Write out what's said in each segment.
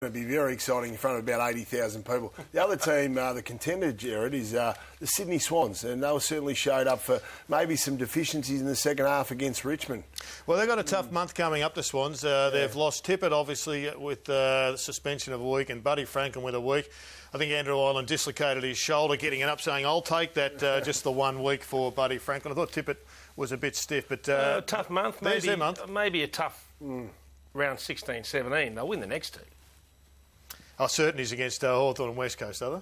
It'd be very exciting in front of about 80,000 people. The other team, the contender, Gerard, is the Sydney Swans, and they certainly showed up for maybe some deficiencies in the second half against Richmond. Well, they've got a tough month coming up, the Swans. They've lost Tippett, obviously, with the suspension of a week, and Buddy Franklin with a week. I think Andrew Ireland dislocated his shoulder, getting it up, saying, I'll take that just the 1 week for Buddy Franklin. I thought Tippett was a bit stiff, but... a tough month. There's their month. Maybe a tough round 16, 17. They'll win the next two. Oh, certainty's against Hawthorn and West Coast, are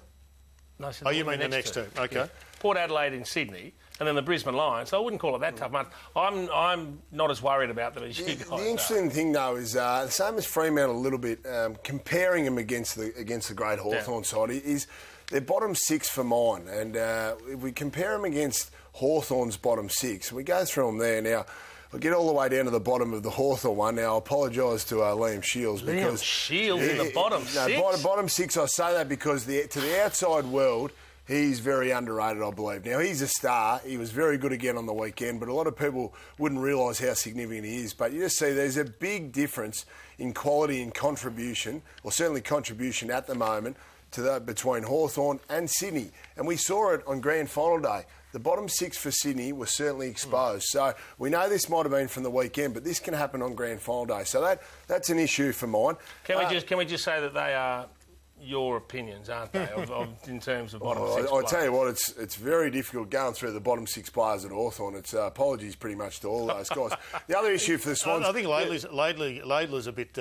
they? No, you mean the next two? Okay. Yeah. Port Adelaide in Sydney, and then the Brisbane Lions. So I wouldn't call it that tough month. I'm not as worried about them as you guys are. The interesting thing, though, is the same as Fremantle a little bit, comparing them against the great Hawthorn side, is they're bottom six for mine. And if we compare them against Hawthorn's bottom six, we go through them there now. I'll get all the way down to the bottom of the Hawthorn one. Now, I apologise to Liam Shields. Liam Shields in the bottom six? No, bottom six, I say that because to the outside world, he's very underrated, I believe. Now, he's a star. He was very good again on the weekend, but a lot of people wouldn't realise how significant he is. But you just see there's a big difference in quality and contribution, or certainly contribution at the moment, between Hawthorn and Sydney. And we saw it on grand final day. The bottom six for Sydney was certainly exposed. So we know this might have been from the weekend, but this can happen on grand final day. So that's an issue for mine. Can we just say that they are your opinions, aren't they, in terms of bottom six players? I tell you what, it's very difficult going through the bottom six players at Hawthorn. It's apologies pretty much to all those guys. The other issue for the Swans... I think Laidler's a bit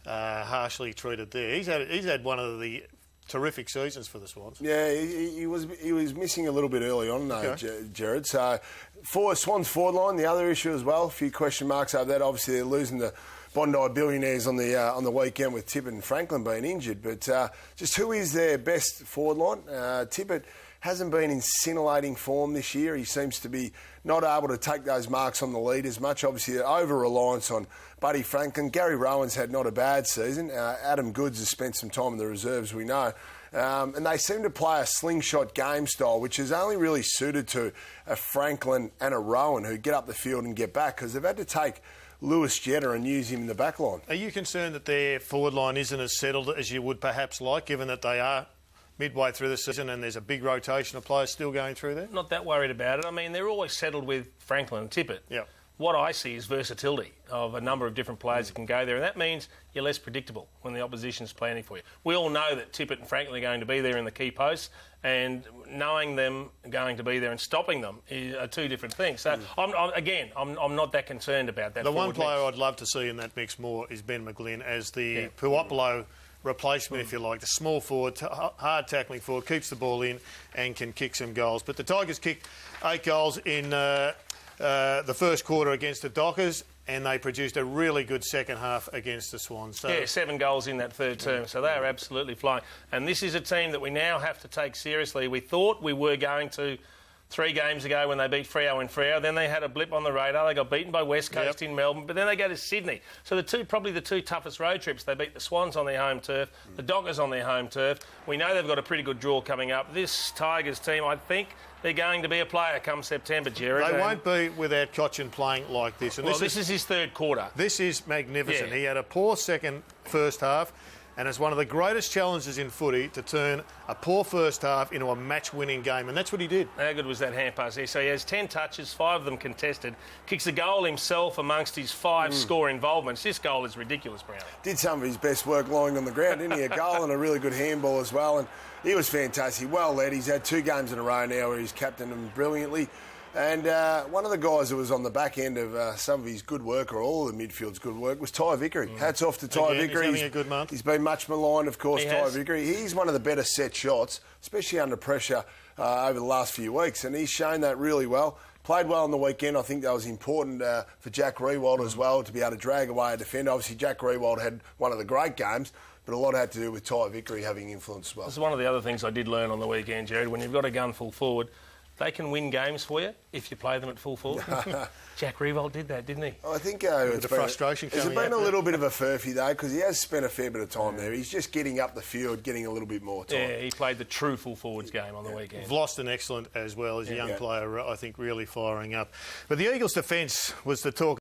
harshly treated there. He's had one of the terrific seasons for the Swans. Yeah, he was missing a little bit early on, though, okay. Gerard. So, for Swans forward line, the other issue as well, a few question marks over that. Obviously, they're losing the Bondi Billionaires on the weekend with Tippett and Franklin being injured. But just who is their best forward line? Tippett hasn't been in scintillating form this year. He seems to be not able to take those marks on the lead as much. Obviously, over-reliance on Buddy Franklin. Gary Rowan's had not a bad season. Adam Goods has spent some time in the reserves, we know. And they seem to play a slingshot game style, which is only really suited to a Franklin and a Rowan who get up the field and get back, because they've had to take Lewis Jetta and use him in the back line. Are you concerned that their forward line isn't as settled as you would perhaps like, given that they are midway through the season and there's a big rotation of players still going through there? Not that worried about it. I mean, they're always settled with Franklin and Tippett. Yeah. What I see is versatility of a number of different players that can go there, and that means you're less predictable when the opposition's planning for you. We all know that Tippett and Franklin are going to be there in the key posts, and knowing them going to be there and stopping them are two different things. So, I'm not that concerned about that. The one player I'd love to see in that mix more is Ben McGlynn as the Puopolo replacement, if you like, the small forward, hard tackling forward, keeps the ball in and can kick some goals. But the Tigers kicked 8 goals in the first quarter against the Dockers, and they produced a really good second half against the Swans. So 7 goals in that third term, so they are absolutely flying. And this is a team that we now have to take seriously. We thought we were going to 3 games ago when they beat Freo in Freo. Then they had a blip on the radar. They got beaten by West Coast in Melbourne, but then they go to Sydney. So probably the two toughest road trips. They beat the Swans on their home turf, the Dockers on their home turf. We know they've got a pretty good draw coming up. This Tigers team, I think they're going to be a player come September, Gerard. They won't be without Cochin playing like this. And this is his third quarter. This is magnificent. Yeah. He had a poor first half. And it's one of the greatest challenges in footy to turn a poor first half into a match-winning game, and that's what he did. How good was that hand pass there? So he has 10 touches, 5 of them contested, kicks a goal himself amongst his 5 score involvements. This goal is ridiculous, Brown. Did some of his best work lying on the ground, didn't he? A goal and a really good handball as well, and he was fantastic. Well led. He's had 2 games in a row now where he's captained them brilliantly. And one of the guys who was on the back end of some of his good work, or all of the midfield's good work, was Ty Vickery. Hats off to Ty Vickery. He's having a good month. He's been much maligned, of course, Ty Vickery. He's one of the better set shots, especially under pressure over the last few weeks, and he's shown that really well. Played well on the weekend. I think that was important for Jack Riewoldt as well, to be able to drag away a defender. Obviously, Jack Riewoldt had one of the great games, but a lot had to do with Ty Vickery having influence as well. This is one of the other things I did learn on the weekend, Gerard. When you've got a gun full forward, they can win games for you if you play them at full forward. Jack Riewoldt did that, didn't he? I think it's the frustration coming out. It's been a little bit of a furphy, though, because he has spent a fair bit of time there. He's just getting up the field, getting a little bit more time. Yeah, he played the true full forwards game on the weekend. Vlosten excellent as well as a young player, I think, really firing up. But the Eagles' defence was the talk.